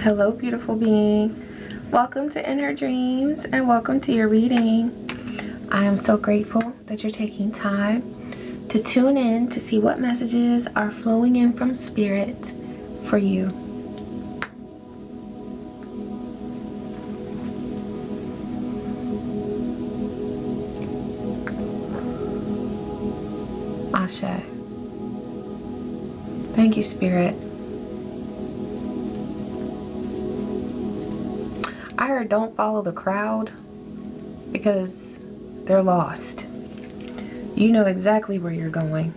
Hello, beautiful being. Welcome to In Her Dreams and welcome to your reading. I am so grateful that you're taking time to tune in to see what messages are flowing in from Spirit for you. Ashe. Thank you, Spirit. I heard don't follow the crowd because they're lost. You know exactly where you're going.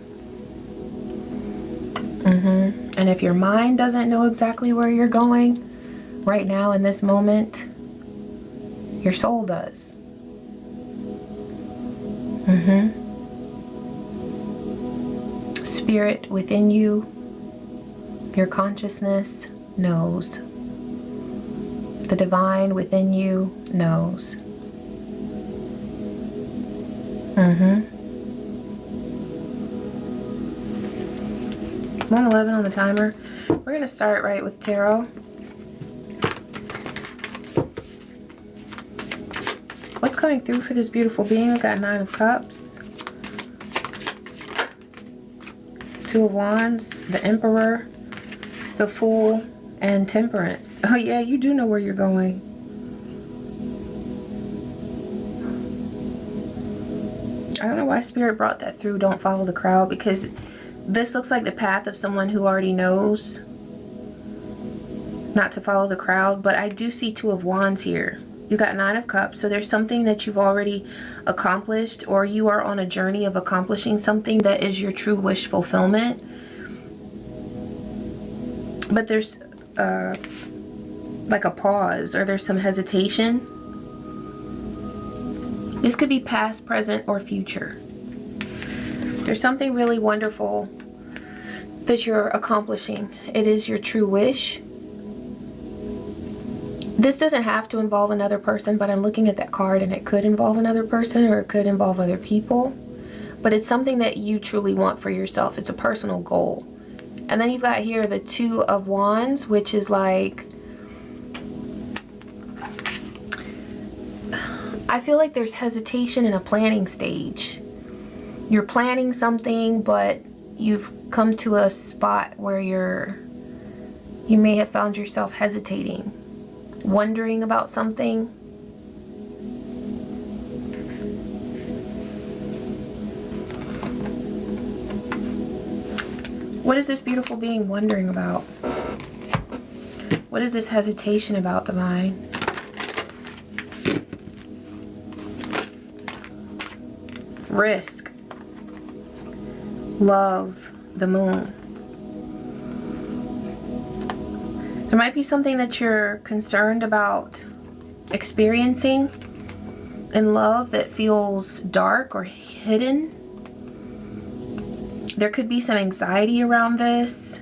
And if your mind doesn't know exactly where you're going right now in this moment, your soul does. Spirit within you, your consciousness knows. The divine within you knows. 1:11 on the timer. We're going to start right with tarot. What's coming through for this beautiful being? We've got 9 of Cups, 2 of Wands, the Emperor, the Fool, and Temperance. Oh yeah, you do know where you're going. I don't know why Spirit brought that through, don't follow the crowd, because this looks like the path of someone who already knows not to follow the crowd. But I do see 2 of Wands here. You got 9 of Cups, so there's something that you've already accomplished, or you are on a journey of accomplishing something that is your true wish fulfillment. But there's like a pause, or there's some hesitation. This could be past, present, or future. There's something really wonderful that you're accomplishing. It is your true wish. This doesn't have to involve another person, but I'm looking at that card and it could involve another person, or it could involve other people. But it's something that you truly want for yourself. It's a personal goal. And then you've got here the 2 of Wands, which is like, I feel like there's hesitation in a planning stage. You're planning something, but you've come to a spot where you may have found yourself hesitating, wondering about something. What is this beautiful being wondering about? What is this hesitation about, divine? Risk. Love. The Moon. There might be something that you're concerned about experiencing in love that feels dark or hidden. There could be some anxiety around this.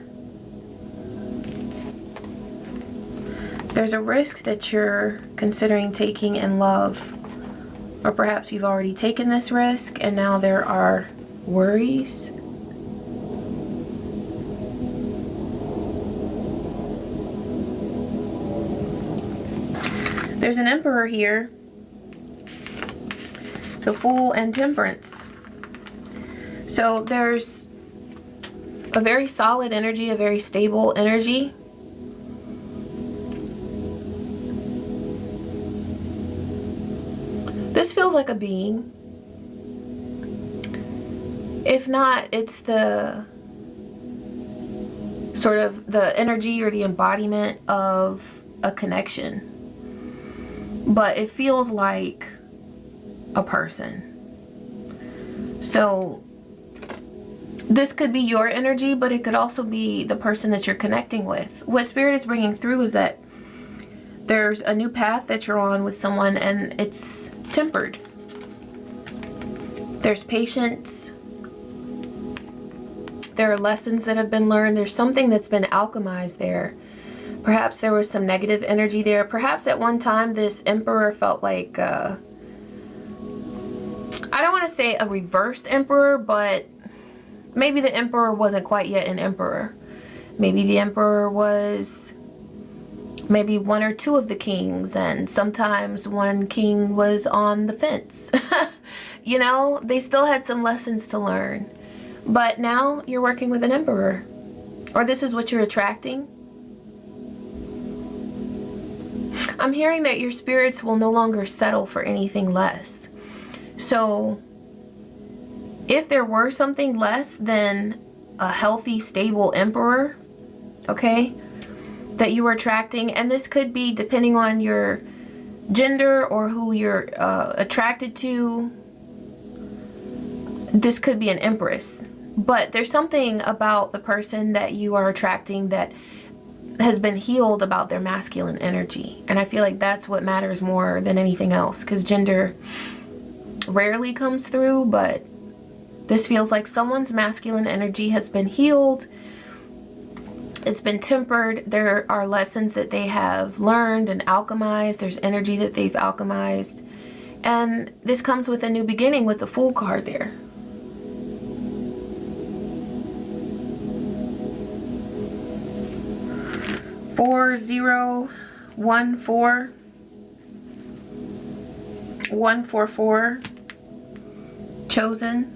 There's a risk that you're considering taking in love. Or perhaps you've already taken this risk and now there are worries. There's an Emperor here. The Fool and Temperance. So there's a very solid energy, a very stable energy. This feels like a being. If not, it's the sort of the energy or the embodiment of a connection. But it feels like a person. So this could be your energy, but it could also be the person that you're connecting with. What Spirit is bringing through is that there's a new path that you're on with someone and it's tempered. There's patience. There are lessons that have been learned. There's something that's been alchemized there. Perhaps there was some negative energy there. Perhaps at one time this Emperor felt like, I don't want to say a reversed Emperor, but maybe the Emperor wasn't quite yet an Emperor. Maybe the Emperor was maybe one or two of the kings, and sometimes one king was on the fence. You know, they still had some lessons to learn. But now you're working with an emperor, or this is what you're attracting. I'm hearing that your spirits will no longer settle for anything less. So if there were something less than a healthy, stable emperor, okay, that you were attracting, and this could be depending on your gender or who you're attracted to, this could be an empress. But there's something about the person that you are attracting that has been healed about their masculine energy. And I feel like that's what matters more than anything else, because gender rarely comes through, but this feels like someone's masculine energy has been healed. It's been tempered. There are lessons that they have learned and alchemized. There's energy that they've alchemized. And this comes with a new beginning with the Fool card there. Four, 0, 1, 4, 1, 4, 4, chosen.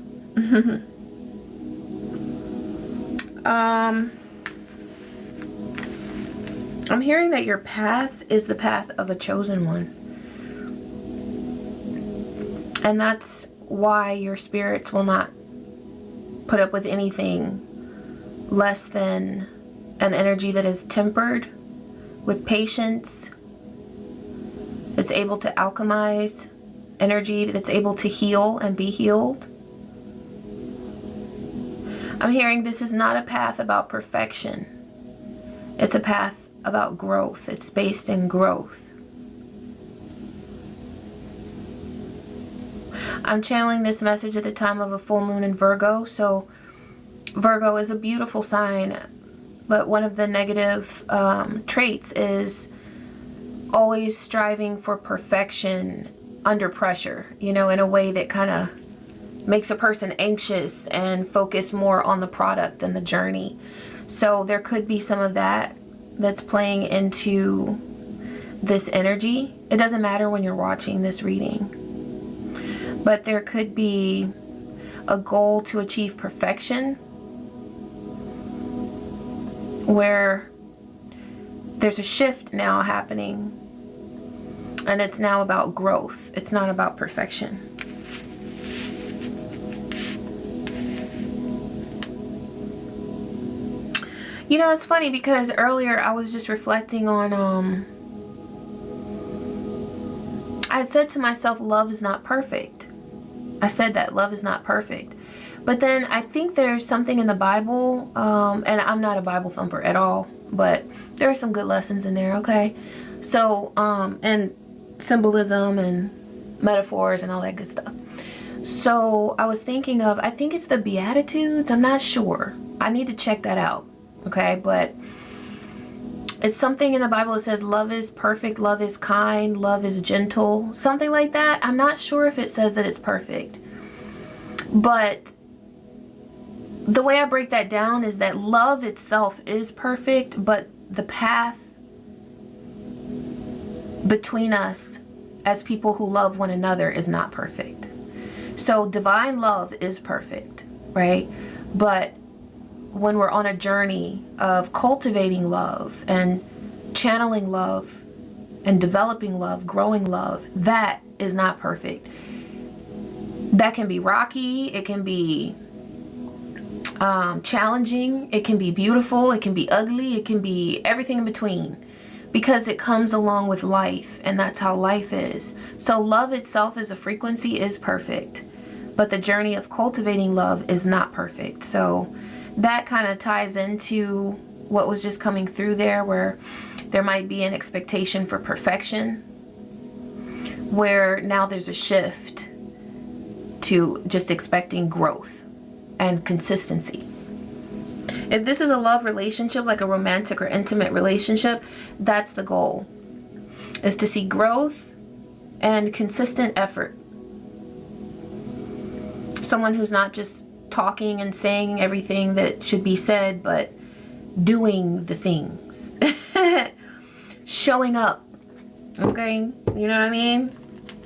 I'm hearing that your path is the path of a chosen one. And that's why your spirits will not put up with anything less than an energy that is tempered with patience. It's able to alchemize energy, that's able to heal and be healed. I'm hearing this is not a path about perfection. It's a path about growth. It's based in growth. I'm channeling this message at the time of a full moon in Virgo. So Virgo is a beautiful sign, but one of the negative traits is always striving for perfection under pressure, you know, in a way that kind of makes a person anxious and focus more on the product than the journey. So there could be some of that that's playing into this energy. It doesn't matter when you're watching this reading, but there could be a goal to achieve perfection where there's a shift now happening, and it's now about growth. It's not about perfection. You know, it's funny because earlier I was just reflecting on, I had said to myself, love is not perfect. I said that love is not perfect. But then I think there's something in the Bible, and I'm not a Bible thumper at all, but there are some good lessons in there, okay? So, and symbolism and metaphors and all that good stuff. So I was thinking of, I think it's the Beatitudes. I'm not sure. I need to check that out, okay? But it's something in the Bible that says love is perfect, love is kind, love is gentle, something like that. I'm not sure if it says that it's perfect. But the way I break that down is that love itself is perfect, but the path between us as people who love one another is not perfect. So divine love is perfect, right? But when we're on a journey of cultivating love and channeling love and developing love, growing love, that is not perfect. That can be rocky, it can be challenging, it can be beautiful, it can be ugly, it can be everything in between, because it comes along with life, and that's how life is. So love itself as a frequency is perfect, but the journey of cultivating love is not perfect. So that kind of ties into what was just coming through there, where there might be an expectation for perfection, where now there's a shift to just expecting growth and consistency. If this is a love relationship, like a romantic or intimate relationship, that's the goal, is to see growth and consistent effort. Someone who's not just talking and saying everything that should be said, but doing the things. showing up. Okay, you know what I mean?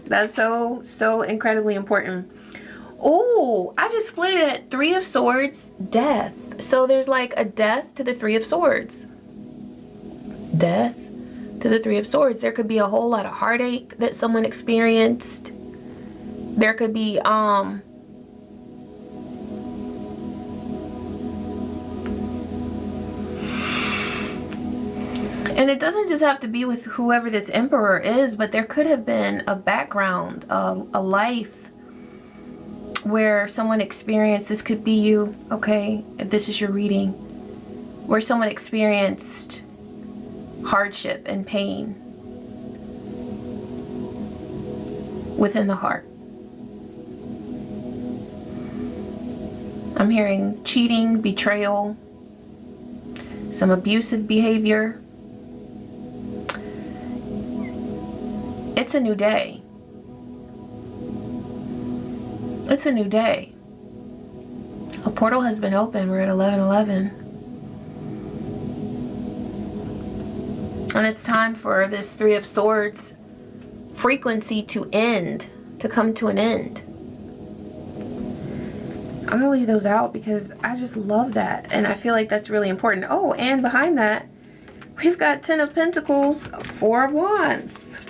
That's so incredibly important. Oh, I just split it. Three of Swords, death. So there's like a death to the Three of Swords. Death to the Three of Swords. There could be a whole lot of heartache that someone experienced. There could be and it doesn't just have to be with whoever this Emperor is, but there could have been a background, a life where someone experienced, this could be you, okay, if this is your reading, where someone experienced hardship and pain within the heart. I'm hearing cheating, betrayal, some abusive behavior. It's a new day. It's a new day. A portal has been opened. We're at 11:11. And it's time for this Three of Swords frequency to end, to come to an end. I'm gonna leave those out because I just love that. And I feel like that's really important. Oh, and behind that, we've got 10 of Pentacles, 4 of Wands.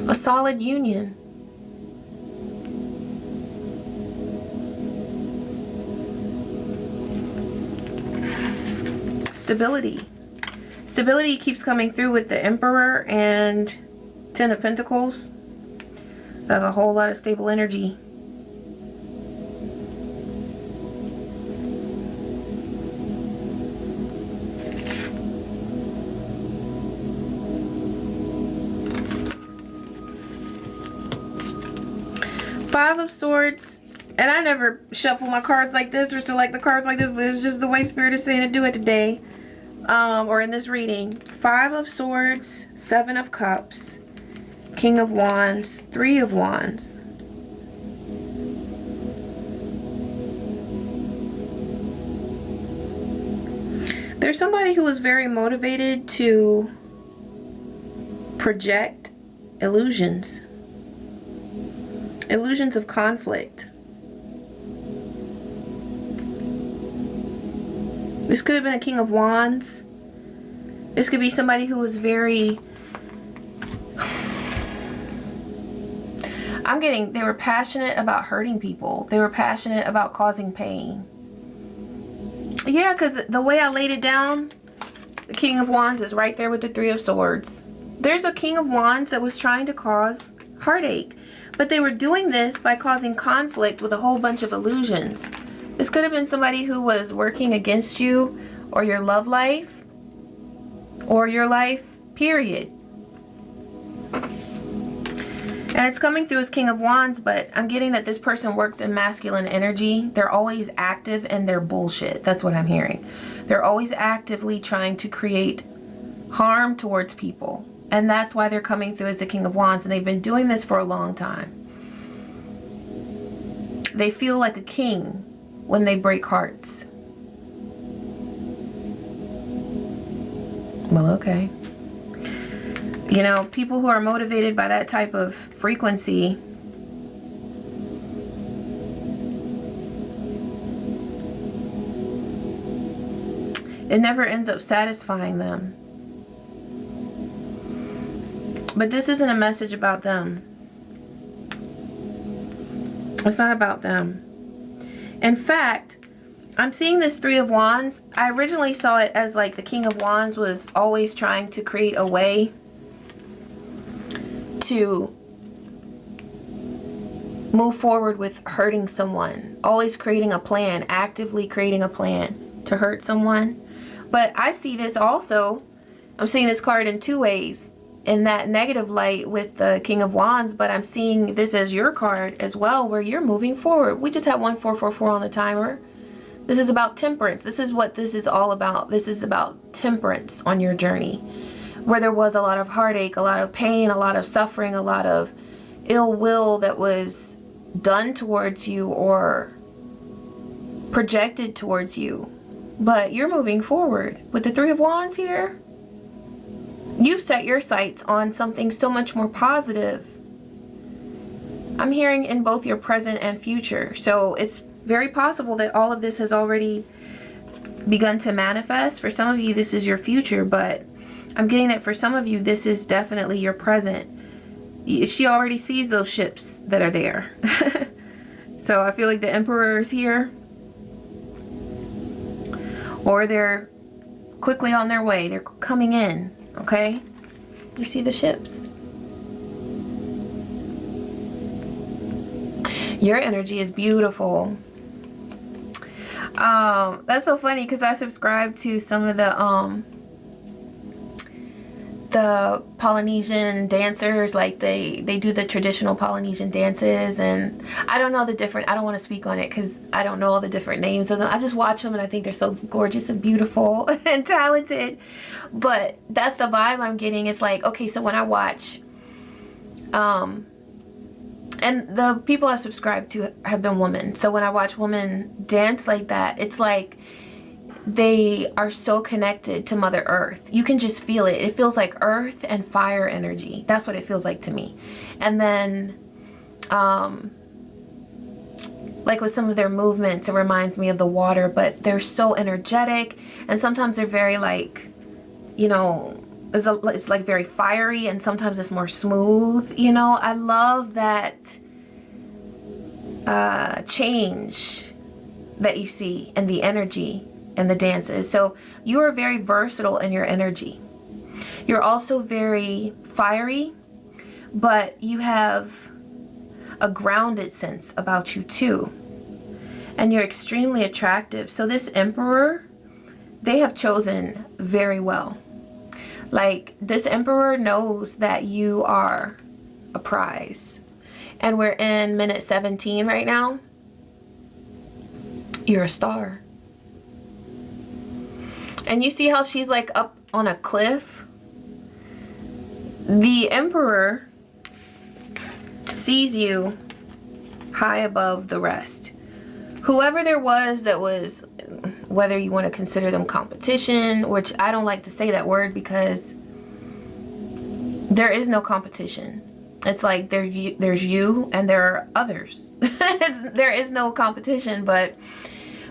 A solid union. Stability. Stability keeps coming through with the Emperor and 10 of Pentacles. That's a whole lot of stable energy. Five of Swords, and I never shuffle my cards like this or select the cards like this, but it's just the way Spirit is saying to do it today, or in this reading. Five of Swords, 7 of Cups, King of Wands, 3 of Wands. There's somebody who is very motivated to project illusions. Illusions of conflict. This could have been a King of Wands. This could be somebody who was very... I'm getting, they were passionate about hurting people. They were passionate about causing pain. Yeah, because the way I laid it down, the King of Wands is right there with the Three of Swords. There's a King of Wands that was trying to cause heartache. But they were doing this by causing conflict with a whole bunch of illusions. This could have been somebody who was working against you or your love life or your life, period. And it's coming through as King of Wands, but I'm getting that this person works in masculine energy. They're always active in their bullshit. That's what I'm hearing. They're always actively trying to create harm towards people. And that's why they're coming through as the King of Wands. And they've been doing this for a long time. They feel like a king when they break hearts. Well, okay. You know, people who are motivated by that type of frequency, it never ends up satisfying them. But this isn't a message about them. It's not about them. In fact, I'm seeing this Three of Wands. I originally saw it as like the King of Wands was always trying to create a way to move forward with hurting someone. Always creating a plan, actively creating a plan to hurt someone. But I see this also, I'm seeing this card in two ways. In that negative light with the King of Wands, but I'm seeing this as your card as well, where you're moving forward. We just have 1444 on the timer. This is about temperance. This is what this is all about. This is about temperance on your journey, where there was a lot of heartache, a lot of pain, a lot of suffering, a lot of ill will that was done towards you or projected towards you. But you're moving forward. With the Three of Wands here, you've set your sights on something so much more positive. I'm hearing in both your present and future. So it's very possible that all of this has already begun to manifest. For some of you, this is your future, but I'm getting that for some of you, this is definitely your present. She already sees those ships that are there. So I feel like the Emperor is here, or they're quickly on their way. They're coming in, okay? You see the ships? Your energy is beautiful. That's so funny because I subscribe to some of the Polynesian dancers. Like they do the traditional Polynesian dances, and I don't know the different, I don't want to speak on it because I don't know all the different names of them. I just watch them and I think they're so gorgeous and beautiful and talented. But that's the vibe I'm getting. It's like, okay, so when I watch and the people I've subscribed to have been women. So when I watch women dance like that, it's like they are so connected to Mother Earth. You can just feel it. It feels like earth and fire energy. That's what it feels like to me. And then, like with some of their movements, it reminds me of the water, but they're so energetic. And sometimes they're very like, you know, it's like very fiery, and sometimes it's more smooth. You know, I love that change that you see in the energy and the dances. So you are very versatile in your energy. You're also very fiery, but you have a grounded sense about you too. And you're extremely attractive. So this Emperor, they have chosen very well. Like, this Emperor knows that you are a prize. And we're in minute 17 right now. You're a star. And you see how she's like up on a cliff? The Emperor sees you high above the rest. Whoever there was that was, whether you want to consider them competition, which I don't like to say that word because there is no competition. It's like there's you and there are others. There is no competition, but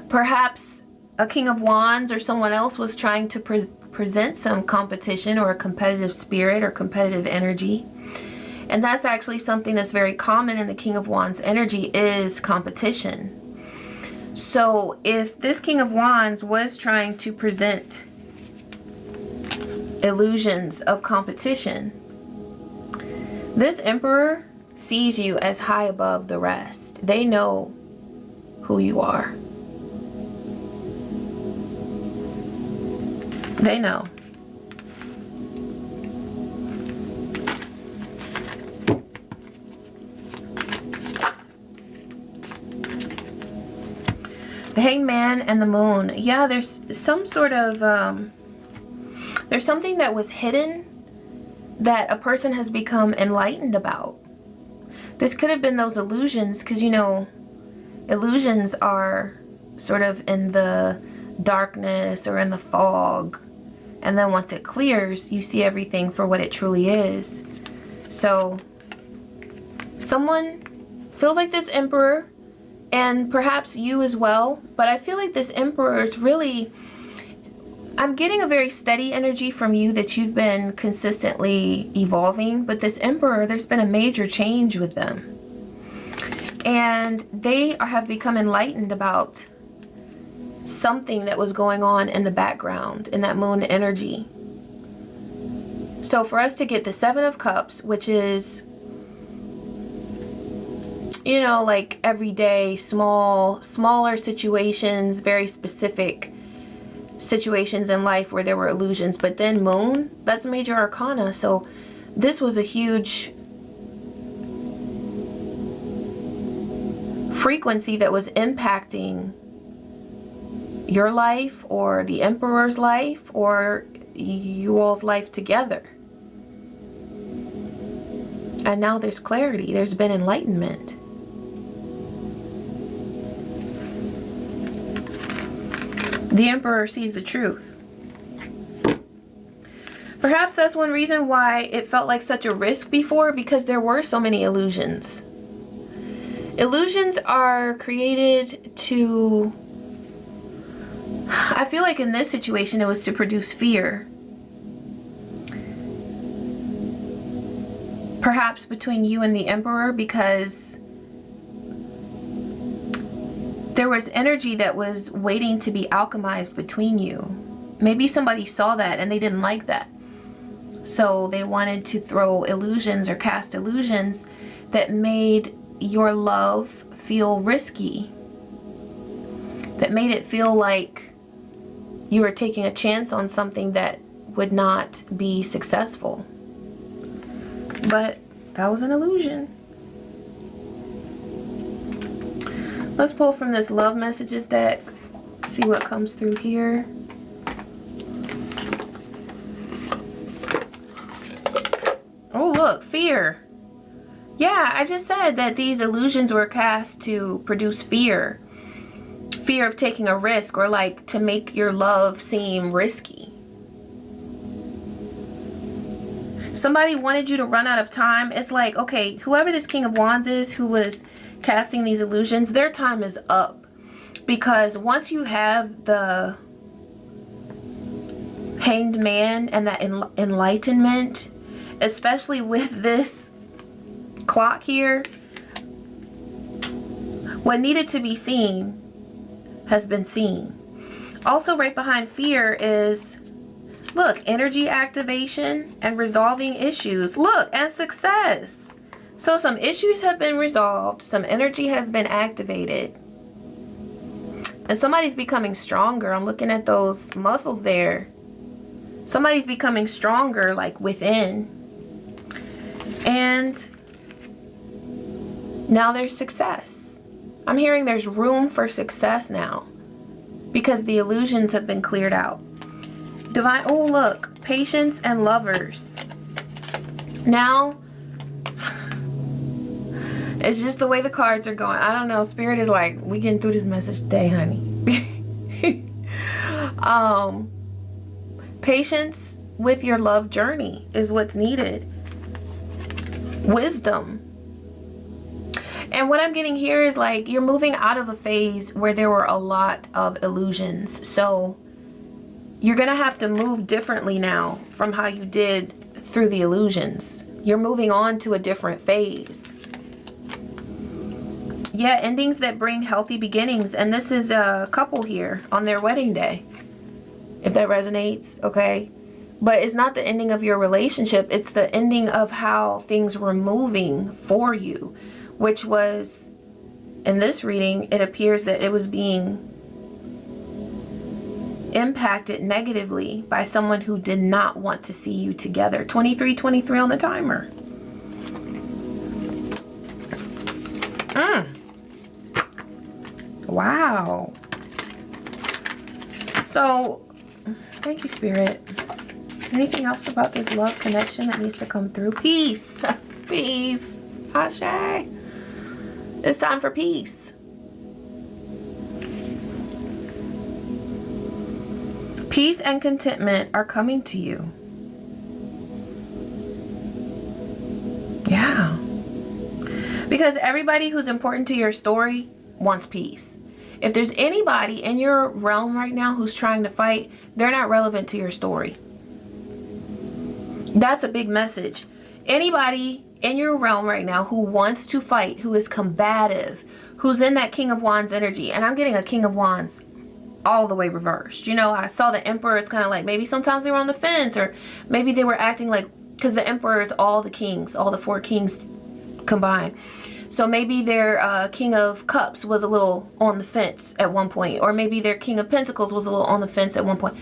perhaps a King of Wands or someone else was trying to present some competition or a competitive spirit or competitive energy. And that's actually something that's very common in the King of Wands energy, is competition. So if this King of Wands was trying to present illusions of competition, this Emperor sees you as high above the rest. They know who you are. They know. The Hanged Man and the Moon. Yeah, there's some sort of, there's something that was hidden that a person has become enlightened about. This could have been those illusions, because, you know, illusions are sort of in the darkness or in the fog. And then once it clears, you see everything for what it truly is. So someone feels like this Emperor, and perhaps you as well, but I feel like this Emperor is really, I'm getting a very steady energy from you that you've been consistently evolving, but this Emperor, there's been a major change with them. And they have become enlightened about something that was going on in the background in that moon energy. So for us to get the Seven of Cups, which is, you know, like everyday smaller situations, very specific situations in life where there were illusions, but then Moon, that's major arcana. So this was a huge frequency that was impacting your life or the Emperor's life or you all's life together. And now there's clarity. There's been enlightenment. The Emperor sees the truth. Perhaps that's one reason why it felt like such a risk before, because there were so many illusions. Illusions are created to, I feel like in this situation it was to produce fear. Perhaps between you and the Emperor, because there was energy that was waiting to be alchemized between you. Maybe somebody saw that and they didn't like that. So they wanted to throw illusions or cast illusions that made your love feel risky. That made it feel like you were taking a chance on something that would not be successful. But that was an illusion. Let's pull from this love messages deck. See what comes through here. Oh, look, fear. Yeah, I just said that these illusions were cast to produce fear. Fear of taking a risk, or like to make your love seem risky. Somebody wanted you to run out of time. It's like, okay, whoever this King of Wands is who was casting these illusions, their time is up. Because once you have the Hanged Man and that enlightenment, especially with this clock here, what needed to be seen has been seen. Also right behind fear is, look, energy activation and resolving issues. Look, and success. So some issues have been resolved, some energy has been activated, and somebody's becoming stronger. I'm looking at those muscles there. Somebody's becoming stronger, like within. And now there's success. I'm hearing there's room for success now because the illusions have been cleared out. Divine, oh look, patience and lovers. Now, it's just the way the cards are going. I don't know, Spirit is like, we getting through this message today, honey. Patience with your love journey is what's needed. Wisdom. And what I'm getting here is like you're moving out of a phase where there were a lot of illusions. So you're going to have to move differently now from how you did through the illusions. You're moving on to a different phase. Yeah, endings that bring healthy beginnings. And this is a couple here on their wedding day. If that resonates, okay? But it's not the ending of your relationship. It's the ending of how things were moving for you. Which was, in this reading, it appears that it was being impacted negatively by someone who did not want to see you together. 2323 on the timer. Wow. So, thank you, Spirit. Anything else about this love connection that needs to come through? Peace. Peace. Ashe. It's time for peace. Peace and contentment are coming to you. Yeah. Because everybody who's important to your story wants peace. If there's anybody in your realm right now who's trying to fight, they're not relevant to your story. That's a big message. Anybody in your realm right now who wants to fight, who is combative, who's in that King of Wands energy, and I'm getting a King of Wands all the way reversed. You know, I saw the Emperor is kind of like, maybe sometimes they were on the fence, or maybe they were acting like, because the Emperor is all the kings, all the 4 kings combined. So maybe their King of Cups was a little on the fence at one point, or maybe their King of Pentacles was a little on the fence at one point.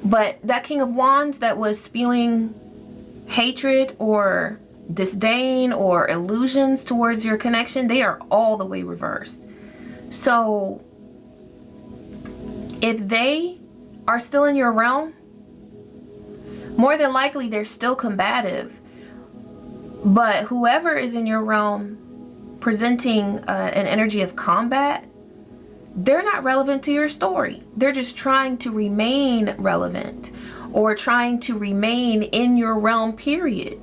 But that King of Wands that was spewing hatred or disdain or illusions towards your connection, they are all the way reversed. So if they are still in your realm, more than likely they're still combative. But whoever is in your realm presenting an energy of combat, they're not relevant to your story. They're just trying to remain relevant or trying to remain in your realm, period.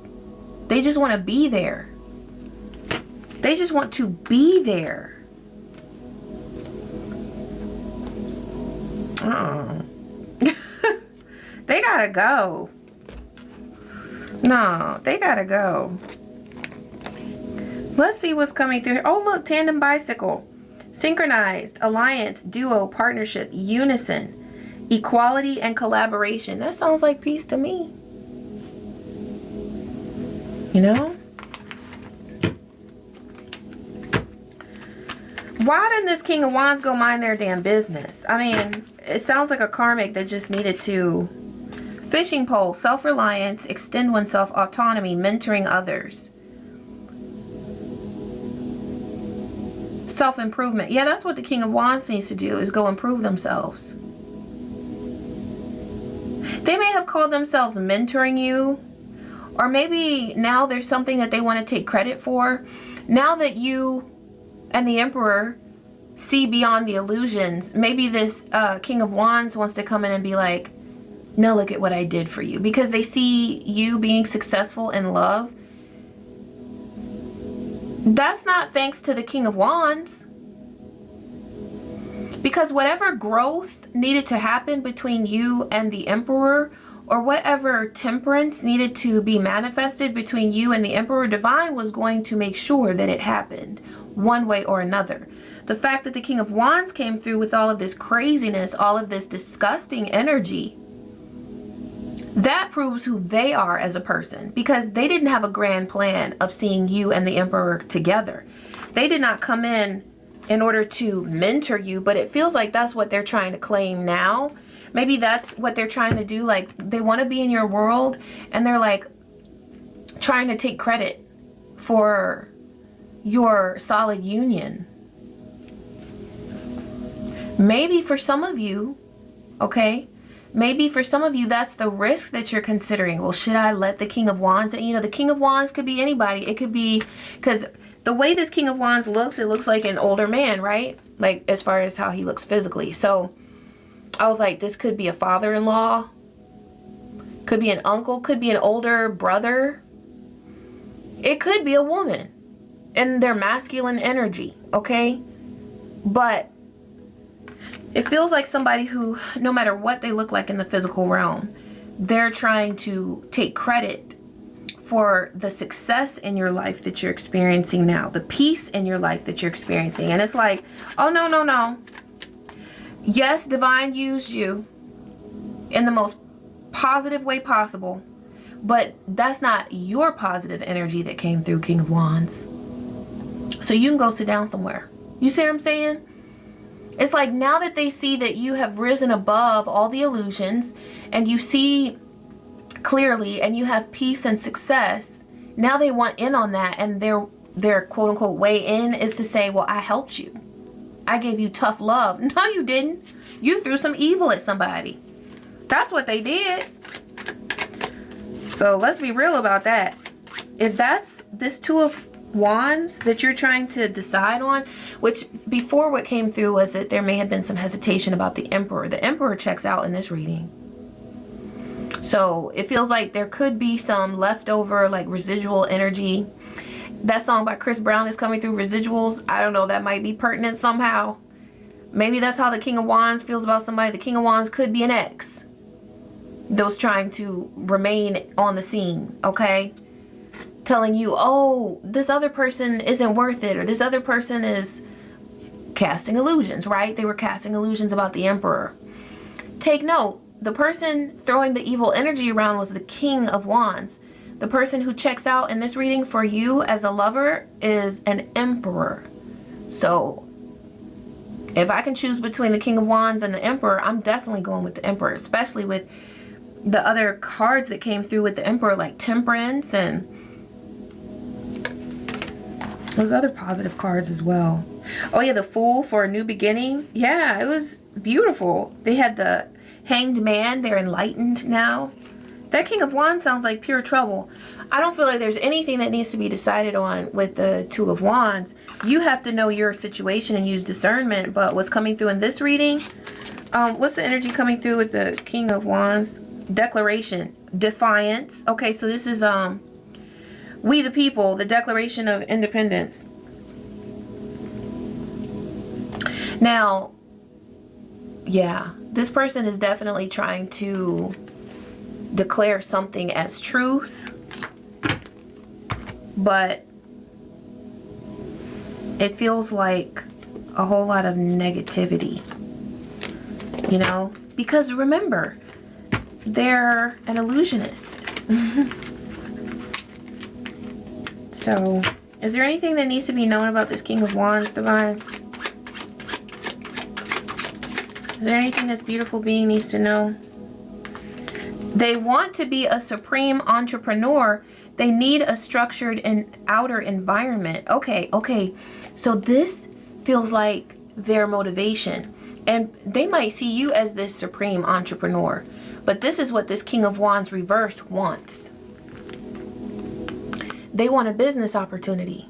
They just want to be there. They just want to be there. They gotta go. No, they gotta go. Let's see what's coming through. Oh, look, tandem bicycle. Synchronized, alliance, duo, partnership, unison, equality, and collaboration. That sounds like peace to me. You know? Why didn't this King of Wands go mind their damn business? I mean, it sounds like a karmic that just needed to fishing pole, self-reliance, extend oneself, autonomy, mentoring others. Self-improvement. Yeah, that's what the King of Wands needs to do, is go improve themselves. They may have called themselves mentoring you, or maybe now there's something that they want to take credit for. Now that you and the Emperor see beyond the illusions, maybe this King of Wands wants to come in and be like, no, look at what I did for you. Because they see you being successful in love. That's not thanks to the King of Wands. Because whatever growth needed to happen between you and the Emperor, or whatever temperance needed to be manifested between you and the Emperor, Divine was going to make sure that it happened one way or another. The fact that the King of Wands came through with all of this craziness, all of this disgusting energy, that proves who they are as a person, because they didn't have a grand plan of seeing you and the Emperor together. They did not come in order to mentor you, but it feels like that's what they're trying to claim now. Maybe that's what they're trying to do. Like, they want to be in your world and they're like trying to take credit for your solid union. Maybe for some of you, okay, maybe for some of you, that's the risk that you're considering. Well, should I let the King of Wands? And you know, the King of Wands could be anybody. It could be, because the way this King of Wands looks, it looks like an older man, right? Like, as far as how he looks physically. So I was like, this could be a father-in-law, could be an uncle, could be an older brother. It could be a woman and their masculine energy, okay? But it feels like somebody who, no matter what they look like in the physical realm, they're trying to take credit for the success in your life that you're experiencing now, the peace in your life that you're experiencing. And it's like, oh, no, no, no. Yes, Divine used you in the most positive way possible, but that's not your positive energy that came through, King of Wands. So you can go sit down somewhere. You see what I'm saying? It's like, now that they see that you have risen above all the illusions and you see clearly and you have peace and success, now they want in on that, and their quote unquote way in is to say, well, I helped you. I gave you tough love. No, you didn't. You threw some evil at somebody. That's what they did. So let's be real about that. If that's this Two of Wands that you're trying to decide on, which before what came through was that there may have been some hesitation about the Emperor. The Emperor checks out in this reading. So it feels like there could be some leftover, like, residual energy. That song by Chris Brown is coming through, Residuals. I don't know, that might be pertinent somehow. Maybe that's how the King of Wands feels about somebody. The King of Wands could be an ex that was trying to remain on the scene, okay? Telling you, oh, this other person isn't worth it, or this other person is casting illusions, right? They were casting illusions about the Emperor. Take note, the person throwing the evil energy around was the King of Wands. The person who checks out in this reading for you as a lover is an Emperor. So if I can choose between the King of Wands and the Emperor, I'm definitely going with the Emperor, especially with the other cards that came through with the Emperor, like Temperance, and those other positive cards as well. Oh yeah, the Fool for a new beginning. Yeah, it was beautiful. They had the Hanged Man. They're enlightened now. That King of Wands sounds like pure trouble. I don't feel like there's anything that needs to be decided on with the Two of Wands. You have to know your situation and use discernment. But what's coming through in this reading, what's the energy coming through with the King of Wands? Declaration, defiance. Okay, so this is we the people, the Declaration of Independence. Now, yeah, this person is definitely trying to declare something as truth, but it feels like a whole lot of negativity, you know, because remember, they're an illusionist. So, is there anything that needs to be known about this King of Wands, Divine? Is there anything this beautiful being needs to know? They want to be a supreme entrepreneur. They need a structured and outer environment. Okay. So this feels like their motivation. And they might see you as this supreme entrepreneur. But this is what this King of Wands reverse wants. They want a business opportunity.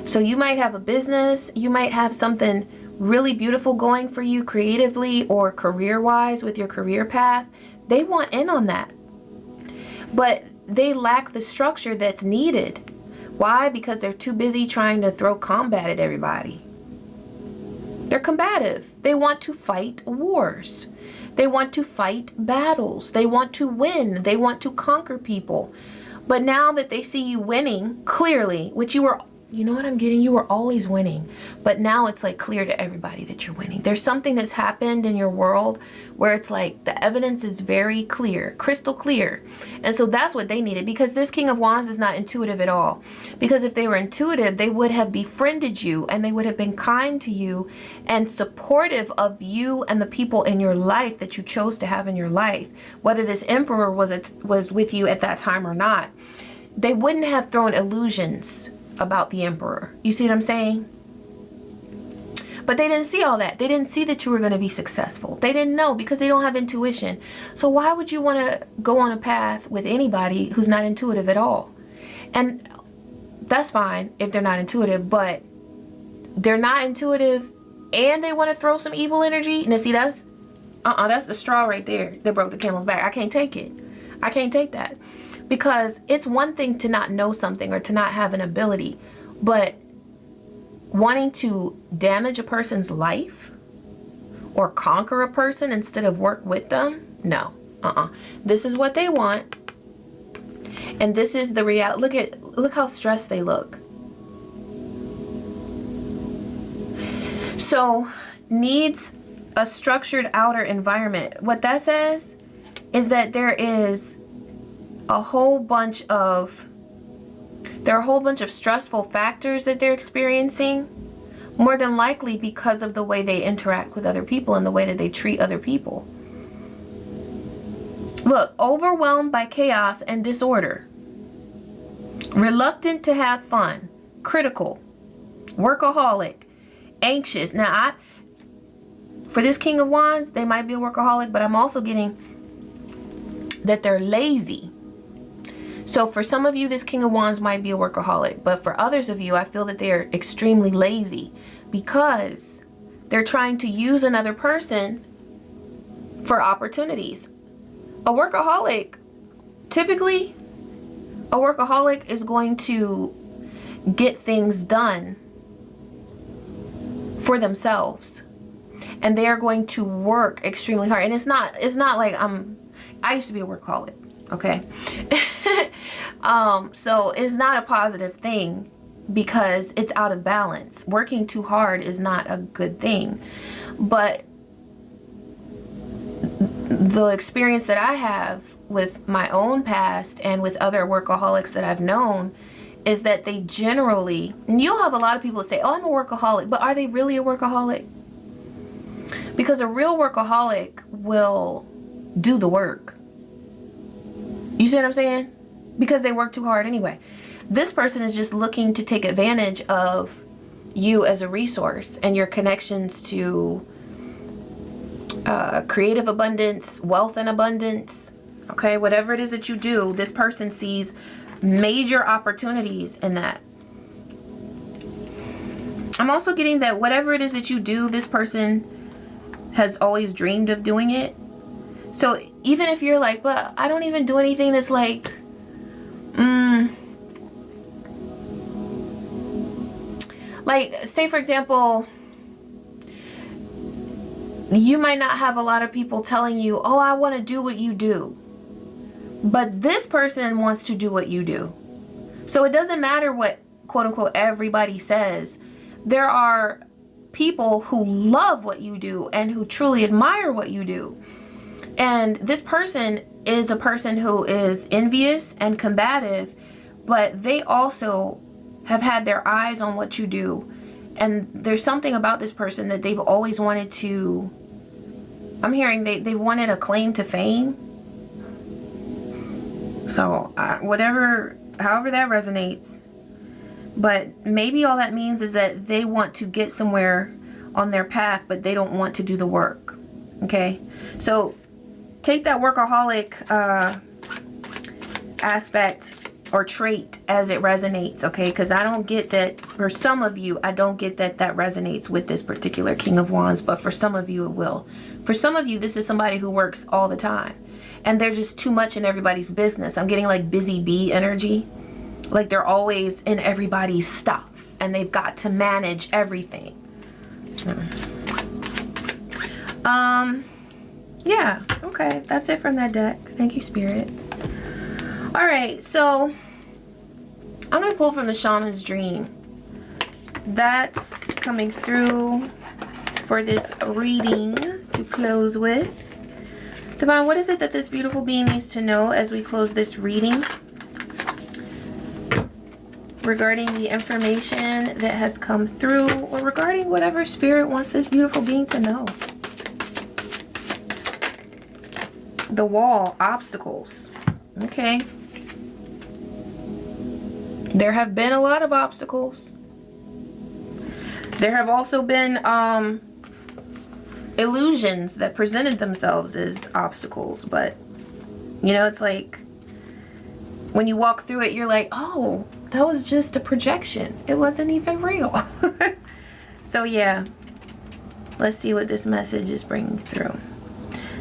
So you might have a business. You might have something really beautiful going for you creatively or career-wise with your career path. They want in on that. But they lack the structure that's needed. Why? Because they're too busy trying to throw combat at everybody. They're combative. They want to fight wars. They want to fight battles. They want to win. They want to conquer people. But now that they see you winning clearly, which you were, you know what I'm getting? You were always winning. But now it's like clear to everybody that you're winning. There's something that's happened in your world where it's like the evidence is very clear, crystal clear. And so that's what they needed, because this King of Wands is not intuitive at all. Because if they were intuitive, they would have befriended you and they would have been kind to you and supportive of you and the people in your life that you chose to have in your life. Whether this emperor was with you at that time or not. They wouldn't have thrown illusions about the emperor. You see what I'm saying? But they didn't see all that. They didn't see that you were going to be successful. They didn't know because they don't have intuition. So why would you want to go on a path with anybody who's not intuitive at all? And that's fine if they're not intuitive, but they're not intuitive and they want to throw some evil energy. Now see, that's the straw right there that broke the camel's back. I can't take it. I can't take that. Because it's one thing to not know something or to not have an ability, but wanting to damage a person's life or conquer a person instead of work with them, no. This is what they want. And this is the reality. Look how stressed they look. So, needs a structured outer environment. What that says is that there are a whole bunch of stressful factors that they're experiencing, more than likely because of the way they interact with other people and the way that they treat other people. Look, overwhelmed by chaos and disorder, reluctant to have fun, critical, workaholic, anxious. Now, for this King of Wands, they might be a workaholic, but I'm also getting that they're lazy. So for some of you, this King of Wands might be a workaholic, but for others of you, I feel that they are extremely lazy because they're trying to use another person for opportunities. Typically, a workaholic is going to get things done for themselves, and they are going to work extremely hard. And it's not like I used to be a workaholic. Okay. So it's not a positive thing because it's out of balance. Working too hard is not a good thing. But the experience that I have with my own past and with other workaholics that I've known is that they generally, and you'll have a lot of people say, oh, I'm a workaholic, but are they really a workaholic? Because a real workaholic will do the work. You see what I'm saying? Because they work too hard anyway. This person is just looking to take advantage of you as a resource and your connections to creative abundance, wealth and abundance, Okay, whatever it is that you do, this person sees major opportunities in that. I'm also getting that whatever it is that you do, this person has always dreamed of doing it. So even if you're like, but I don't even do anything that's like, like, say for example, you might not have a lot of people telling you, oh, I want to do what you do. But this person wants to do what you do. So it doesn't matter what, quote unquote, everybody says. There are people who love what you do and who truly admire what you do. And this person is a person who is envious and combative, but they also have had their eyes on what you do. And there's something about this person that they've always wanted to, I'm hearing they wanted a claim to fame. So however that resonates. But maybe all that means is that they want to get somewhere on their path, but they don't want to do the work. Okay? So take that workaholic aspect or trait as it resonates, okay? Because I don't get that, for some of you, I don't get that that resonates with this particular King of Wands, but for some of you it will. For some of you, this is somebody who works all the time. And they're just too much in everybody's business. I'm getting like busy bee energy. Like they're always in everybody's stuff and they've got to manage everything. Yeah, okay, that's it from that deck. Thank you, Spirit. All right, so I'm gonna pull from the Shaman's Dream. That's coming through for this reading to close with. Divine, what is it that this beautiful being needs to know as we close this reading regarding the information that has come through, or regarding whatever Spirit wants this beautiful being to know? The Wall, obstacles. Okay. There have been a lot of obstacles. There have also been illusions that presented themselves as obstacles, but you know, it's like when you walk through it, you're like, oh, that was just a projection. It wasn't even real. So yeah, let's see what this message is bringing through.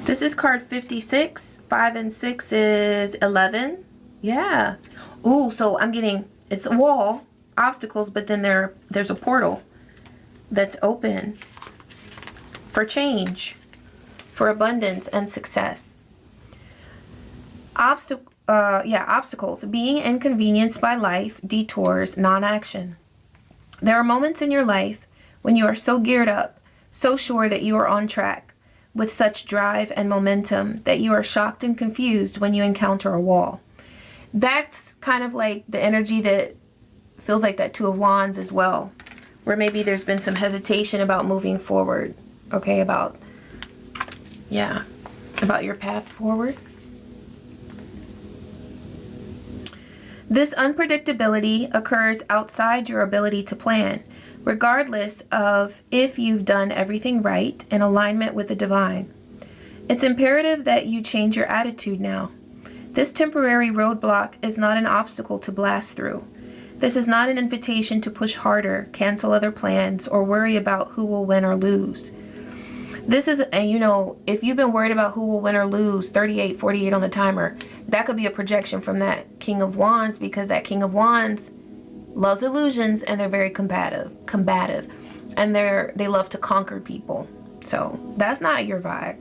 This is card 56. 5 and 6 is 11. Yeah. Ooh, so I'm getting, it's a wall, obstacles, but then there's a portal that's open for change, for abundance and success. Obstacles, being inconvenienced by life, detours, non-action. There are moments in your life when you are so geared up, so sure that you are on track, with such drive and momentum that you are shocked and confused when you encounter a wall. That's kind of like the energy that feels like that Two of Wands as well, where maybe there's been some hesitation about moving forward, okay, about your path forward. This unpredictability occurs outside your ability to plan, regardless of if you've done everything right in alignment with the divine. It's imperative that you change your attitude now. This temporary roadblock is not an obstacle to blast through. This is not an invitation to push harder, cancel other plans, or worry about who will win or lose. This is, and you know, if you've been worried about who will win or lose, 38, 48 on the timer, that could be a projection from that King of Wands, because that King of Wands loves illusions and they're very combative, and they love to conquer people. So that's not your vibe.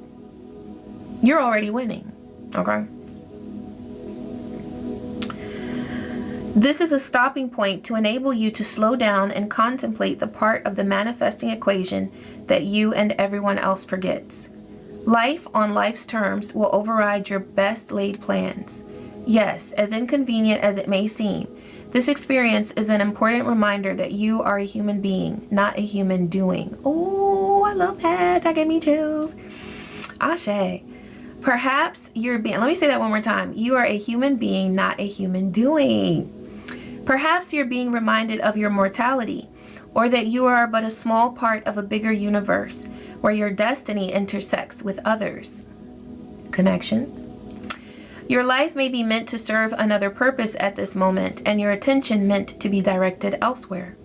You're already winning, okay? This is a stopping point to enable you to slow down and contemplate the part of the manifesting equation that you and everyone else forgets. Life on life's terms will override your best laid plans. Yes, as inconvenient as it may seem, this experience is an important reminder that you are a human being, not a human doing. Oh, I love that. That gave me chills. Ashe. Perhaps you're being, let me say that one more time. You are a human being, not a human doing. Perhaps you're being reminded of your mortality, or that you are but a small part of a bigger universe where your destiny intersects with others. Connection. Your life may be meant to serve another purpose at this moment, and your attention meant to be directed elsewhere.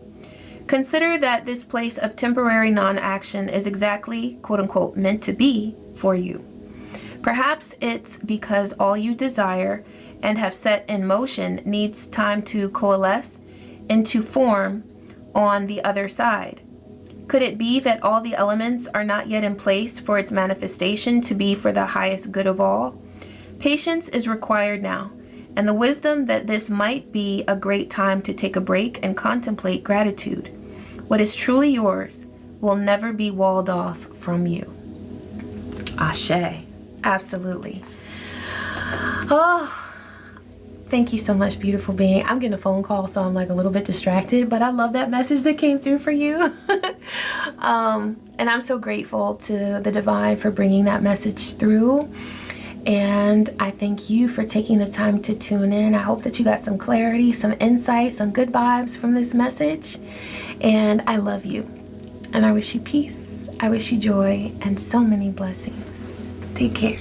Consider that this place of temporary non-action is exactly, quote-unquote, meant to be for you. Perhaps it's because all you desire and have set in motion needs time to coalesce into form on the other side. Could it be that all the elements are not yet in place for its manifestation to be for the highest good of all? Patience is required now, and the wisdom that this might be a great time to take a break and contemplate gratitude. What is truly yours will never be walled off from you. Ashe. Absolutely. Oh, thank you so much, beautiful being. I'm getting a phone call, so I'm like a little bit distracted, but I love that message that came through for you. And I'm so grateful to the divine for bringing that message through. And I thank you for taking the time to tune in. I hope that you got some clarity, some insight, some good vibes from this message. And I love you. And I wish you peace. I wish you joy and so many blessings. Take care.